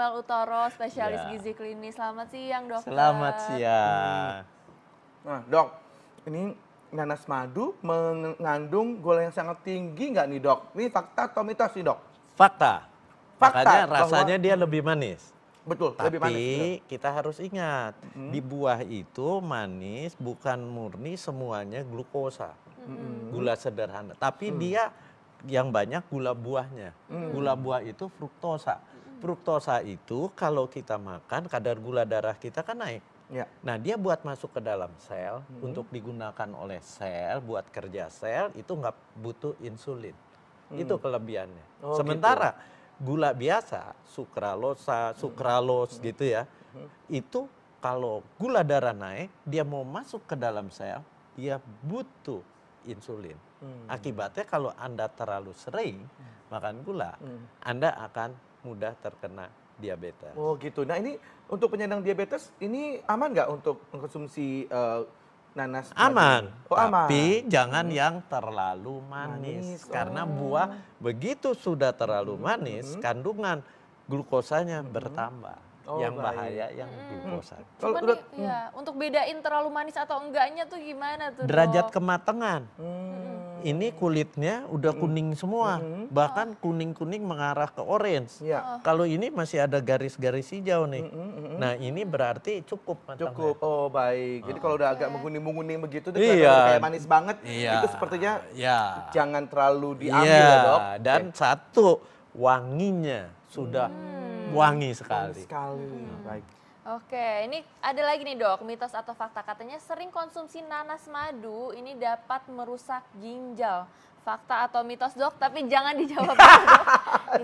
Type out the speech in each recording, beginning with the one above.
Rizal Utoro, spesialis Ya. gizi klinis. Selamat siang, dokter. Selamat siang. Nah, dok, ini nanas madu mengandung gula yang sangat tinggi nggak nih, dok? Ini fakta atau mitos nih, dok? Fakta. Fakta, Makanya bahwa- rasanya dia lebih manis. Betul, lebih manis. Tapi kita harus ingat, di buah itu manis bukan murni semuanya glukosa. Gula sederhana. Tapi dia yang banyak gula buahnya. Gula buah itu fruktosa. Fruktosa itu kalau kita makan kadar gula darah kita kan naik. Ya. Nah, dia buat masuk ke dalam sel untuk digunakan oleh sel buat kerja sel itu nggak butuh insulin. Itu kelebihannya. Oh, Sementara gula biasa, sukralos gitu ya. Itu kalau gula darah naik, dia mau masuk ke dalam sel, dia butuh insulin. Akibatnya kalau Anda terlalu sering makan gula, Anda akan mudah terkena diabetes. Oh gitu. Nah ini untuk penyandang diabetes ini aman nggak untuk mengkonsumsi nanas? Aman, madu? Oh aman. tapi jangan yang terlalu Manis, manis. Karena buah begitu sudah terlalu manis, kandungan glukosanya bertambah. Oh, Yang baik. bahaya yang glukosa. Kalau Cuman udah nih, ya, untuk bedain terlalu manis atau enggaknya tuh gimana tuh, Derajat Dok? kematangan. Ini kulitnya udah kuning semua, bahkan kuning-kuning mengarah ke orange. ya Kalau ini masih ada garis-garis hijau nih. Nah, ini berarti cukup matangnya. cukup. Oh baik. Jadi kalau udah agak menguning-menguning begitu, udah Iya. kelihatan udah kayak manis banget, Iya. itu sepertinya Ya. jangan terlalu diambil Iya, ya, dok. dan satu wanginya sudah wangi sekali. Sekali. Baik. Oke, ini ada lagi nih, Dok, mitos atau fakta. Katanya sering konsumsi nanas madu ini dapat merusak ginjal. Fakta atau mitos, Dok? Tapi jangan dijawab dulu, Dok.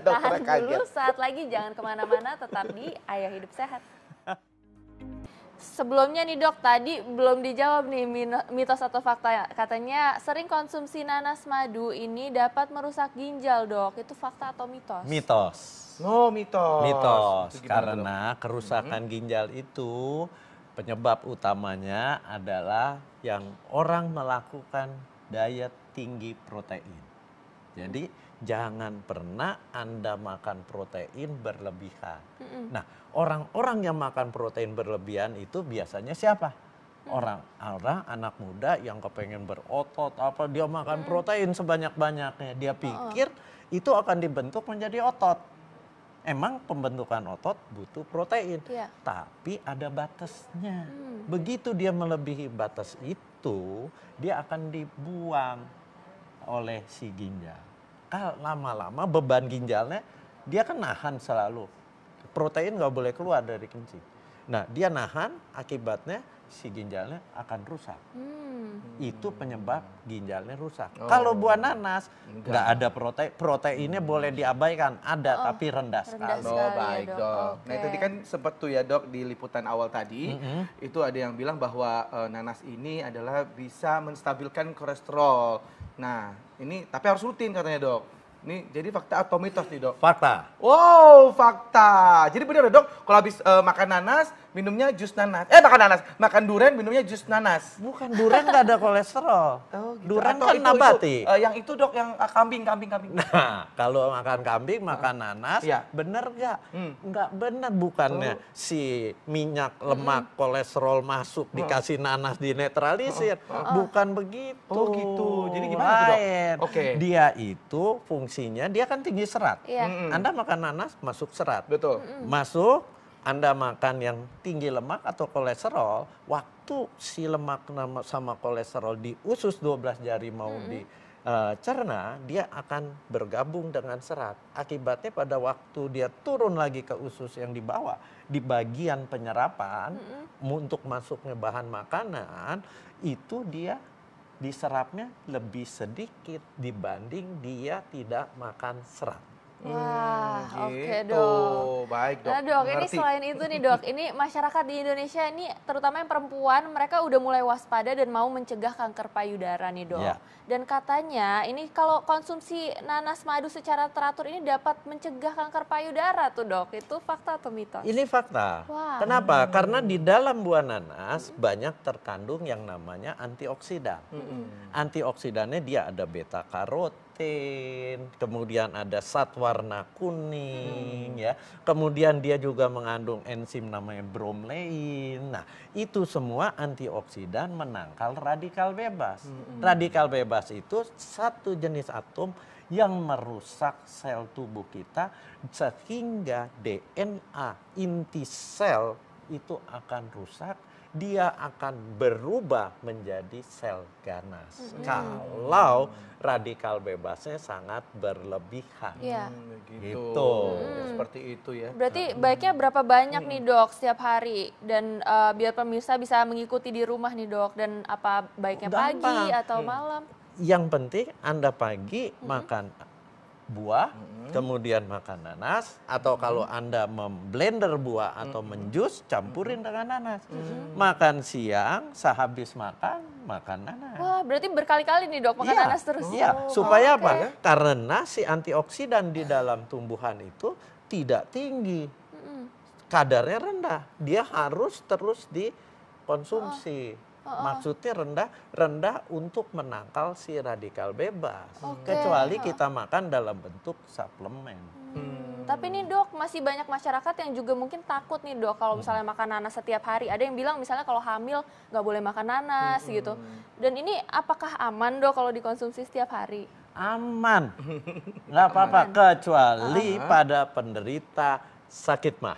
Ditahan Dokternya kaget. dulu, saat lagi jangan kemana-mana, tetap di Ayo Hidup Sehat. Sebelumnya nih, Dok, tadi belum dijawab nih mitos atau fakta. Katanya sering konsumsi nanas madu ini dapat merusak ginjal, Dok. Itu fakta atau mitos? Mitos. Oh mitos. Mitos, Itu gimana, Dok? karena kerusakan ginjal itu penyebab utamanya adalah yang orang melakukan diet tinggi protein. Jadi jangan pernah Anda makan protein berlebihan. Nah, orang-orang yang makan protein berlebihan itu biasanya siapa? Orang anak muda yang kepengen berotot apa dia makan protein sebanyak-banyaknya. Dia pikir itu akan dibentuk menjadi otot. Emang pembentukan otot butuh protein, Iya. tapi ada batasnya. Begitu dia melebihi batas itu, dia akan dibuang oleh si ginjal. Kalau lama-lama beban ginjalnya, dia kan nahan selalu. Protein nggak boleh keluar dari kencing. Nah, dia nahan, akibatnya si ginjalnya akan rusak. Itu penyebab ginjalnya rusak. Kalau buah nanas nggak ada proteinnya boleh diabaikan, ada tapi rendah sekali. sekali. Oh ya, baik Dok. dok. Nah Oke. tadi kan sempat tuh ya dok di liputan awal tadi itu ada yang bilang bahwa nanas ini adalah bisa menstabilkan kolesterol. Nah ini tapi harus rutin katanya dok. Ini jadi fakta atau mitos nih dok? Fakta. Wow fakta. Jadi benar dok kalau habis makan nanas minumnya jus nanas. Makan durian minumnya jus nanas. Bukan, durian nggak ada kolesterol. Durian Atau kan nabati. yang itu dok yang kambing. Nah, kalau makan kambing, makan nanas, Iya. bener nggak? Nggak bener, bukannya si minyak, lemak, kolesterol masuk, dikasih nanas dinetralisir. Bukan begitu. Oh, gitu. Jadi gimana tuh, Dok? Lain. Oke. Dia itu fungsinya, dia kan tinggi serat. Iya. Anda makan nanas, masuk serat. Betul. Masuk, Anda makan yang tinggi lemak atau kolesterol, waktu si lemak sama kolesterol di usus 12 jari mau dicerna, dia akan bergabung dengan serat. Akibatnya pada waktu dia turun lagi ke usus yang di bawah, di bagian penyerapan, untuk masuknya bahan makanan, itu dia diserapnya lebih sedikit dibanding dia tidak makan serat. Wah, oke, gitu. Dok. Baik dok. Nah, Dok, ini Mengerti. selain itu nih, Dok, ini masyarakat di Indonesia ini terutama yang perempuan, mereka udah mulai waspada dan mau mencegah kanker payudara nih, Dok. Ya. Dan katanya ini kalau konsumsi nanas madu secara teratur ini dapat mencegah kanker payudara tuh, Dok. Itu fakta atau mitos? Ini fakta. Wah. Kenapa? Karena di dalam buah nanas banyak terkandung yang namanya antioksidan. Antioksidannya dia ada beta karot, lutein, kemudian ada zat warna kuning, ya. Kemudian dia juga mengandung enzim namanya bromelain. Nah, itu semua antioksidan menangkal radikal bebas. Radikal bebas itu satu jenis atom yang merusak sel tubuh kita sehingga DNA inti sel itu akan rusak. Dia akan berubah menjadi sel ganas kalau radikal bebasnya sangat berlebihan. Iya. Gitu. Seperti itu ya. Berarti baiknya berapa banyak nih dok setiap hari dan biar pemirsa bisa mengikuti di rumah nih dok, dan apa baiknya pagi Gampang. atau malam? Yang penting Anda pagi makan buah, kemudian makan nanas, atau kalau Anda memblender buah atau menjus, campurin dengan nanas. Makan siang, sehabis makan nanas. Wah, berarti berkali-kali nih dok makan Iya, nanas terus. Iya, supaya oke. apa? Karena si antioksidan di dalam tumbuhan itu tidak tinggi, kadarnya rendah. Dia harus terus dikonsumsi. Maksudnya rendah untuk menangkal si radikal bebas. Oke. Kecuali kita makan dalam bentuk suplemen. Tapi nih dok, masih banyak masyarakat yang juga mungkin takut nih dok kalau misalnya makan nanas setiap hari. Ada yang bilang misalnya kalau hamil nggak boleh makan nanas gitu. Dan ini apakah aman dok kalau dikonsumsi setiap hari? Aman, nggak apa-apa kecuali pada penderita sakit mah.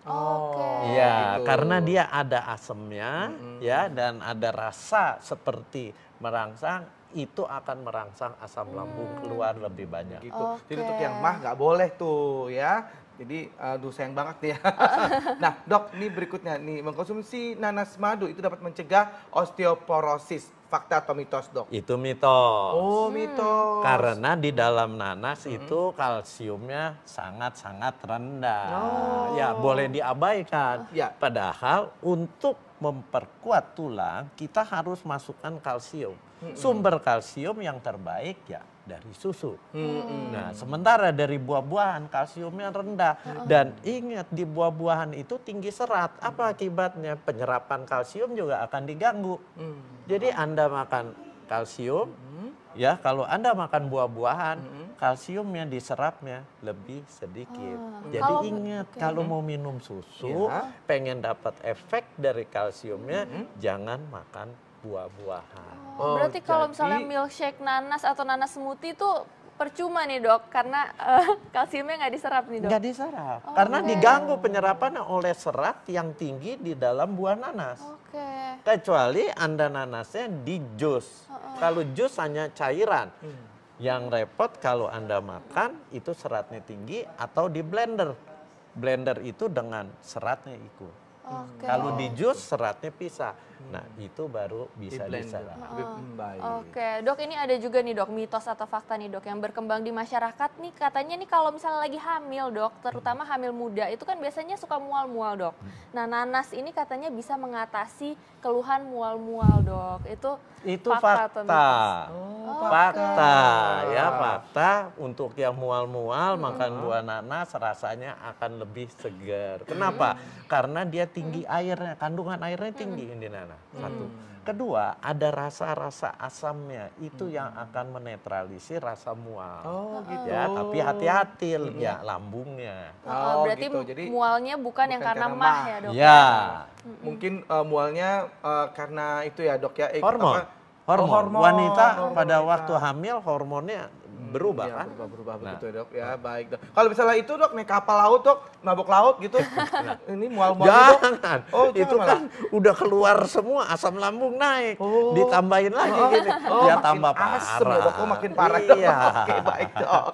Oke. Iya, gitu. karena dia ada asemnya, ya, dan ada rasa seperti merangsang, itu akan merangsang asam lambung keluar lebih banyak. Gitu. Jadi Oke. untuk yang mah nggak boleh tuh ya. Jadi aduh sayang banget nih ya. Nah dok, ini berikutnya nih, mengkonsumsi nanas madu itu dapat mencegah osteoporosis. Fakta atau mitos dok? Itu mitos. Oh mitos. Karena di dalam nanas itu kalsiumnya sangat-sangat rendah. Ya, boleh diabaikan. Ya. Padahal untuk memperkuat tulang, kita harus masukkan kalsium. Sumber kalsium yang terbaik ya dari susu. Nah, sementara dari buah-buahan kalsiumnya rendah. Dan ingat, di buah-buahan itu tinggi serat. Apa akibatnya? Penyerapan kalsium juga akan diganggu. Jadi Anda makan kalsium, ya kalau Anda makan buah-buahan, kalsiumnya diserapnya lebih sedikit. Jadi Kalau- ingat, oke. kalau mau minum susu, Ya. pengen dapat efek dari kalsiumnya, jangan makan buah-buahan. Oh, Berarti kalau jadi- misalnya milkshake nanas atau nanas smoothie itu percuma nih dok, karena kalsiumnya nggak diserap nih dok. Nggak diserap, karena diganggu penyerapannya oleh serat yang tinggi di dalam buah nanas. Oke. Kecuali Anda nanasnya di jus. Kalau jus hanya cairan. Yang repot kalau Anda makan itu seratnya tinggi atau di blender. Blender itu dengan seratnya ikut. Oke. Kalau di jus seratnya pisah. Nah, itu baru Di bisa blender. diserap. Baik. Oke, dok, ini ada juga nih dok mitos atau fakta nih dok yang berkembang di masyarakat nih, katanya nih kalau misalnya lagi hamil dok, terutama hamil muda itu kan biasanya suka mual-mual dok. Nah, nanas ini katanya bisa mengatasi keluhan mual-mual dok. Itu fakta atau fakta. mitos? Fakta, ya fakta. Untuk yang mual-mual makan buah nanas rasanya akan lebih segar. Kenapa? Karena dia tinggi airnya, kandungan airnya tinggi di nanas. Satu. Kedua, ada rasa-rasa asamnya. Itu yang akan menetralisir rasa mual. Oh gitu. Ya, tapi hati-hati ya lambungnya. Oh, Berarti gitu. Jadi mualnya bukan yang karena karena mah mah. ya dok. Ya, mungkin mualnya karena itu ya dok ya. hormon. apa? Hormon. Oh, hormon. Wanita Hormon pada wanita. waktu hamil hormonnya berubah Iya, kan? berubah Nah. begitu ya dok. Ya baik dok. Kalau misalnya itu dok naik kapal laut dok, mabok laut gitu. Ini mual-mual dok. Jangan, Oh, itu jangan kan udah keluar semua, asam lambung naik, Oh. ditambahin lagi gini, Oh, ya makin tambah asem parah. ya dok, oh makin parah dok. Iya. Oke, baik dok.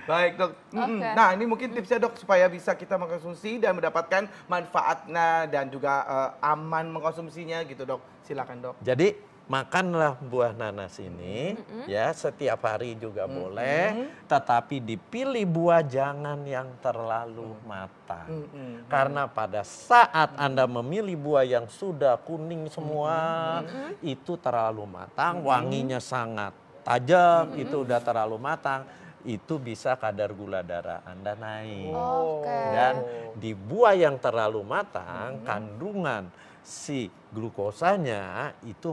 Baik dok. Oke. Nah ini mungkin tipsnya dok supaya bisa kita mengkonsumsi dan mendapatkan manfaatnya dan juga aman mengkonsumsinya gitu dok. Silakan dok. Jadi makanlah buah nanas ini, ya setiap hari juga boleh, tetapi dipilih buah jangan yang terlalu matang. Karena pada saat Anda memilih buah yang sudah kuning semua, itu terlalu matang, wanginya sangat tajam, itu udah terlalu matang, itu bisa kadar gula darah Anda naik. Oke. Dan di buah yang terlalu matang, kandungan si glukosanya itu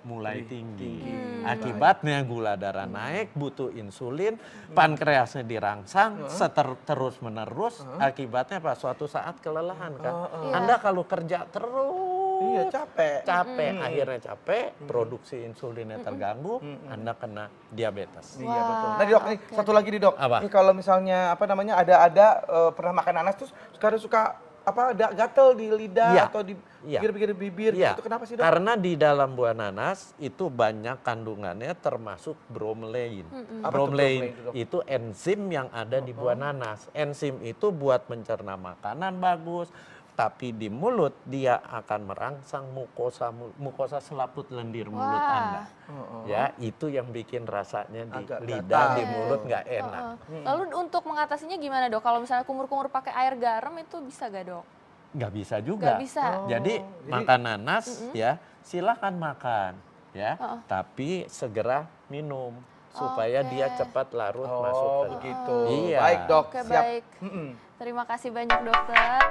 mulai Lebih tinggi. tinggi. Akibatnya gula darah naik, butuh insulin, pankreasnya dirangsang, terus menerus. Akibatnya apa? Suatu saat kelelahan kan. Anda kalau kerja terus, Iya, capek. akhirnya capek, produksi insulinnya terganggu, Anda kena diabetes. Iya betul. Nah dok, nih satu lagi nih dok. Apa? Ini kalau misalnya ada pernah makan nanas terus sekarang suka ada gatel di lidah Iya. atau di Iya. pinggir bibir Iya, gitu. Kenapa sih dok? karena di dalam buah nanas itu banyak kandungannya termasuk bromelain. Apa tuh bromelain itu, Dok? Itu enzim yang ada di buah nanas. Enzim itu buat mencerna makanan bagus, tapi di mulut dia akan merangsang mukosa selaput lendir mulut Anda. Ya, itu yang bikin rasanya di Agak lidah, gatal. di mulut nggak enak. Lalu untuk mengatasinya gimana dok? Kalau misalnya kumur-kumur pakai air garam itu bisa gak dok? Nggak bisa juga. Nggak bisa. Jadi makan nanas ya silakan makan ya, tapi segera minum supaya dia cepat larut masuk Oh ke dalam. begitu. Iya. Baik dok. Oke Siap. baik. Terima kasih banyak dokter.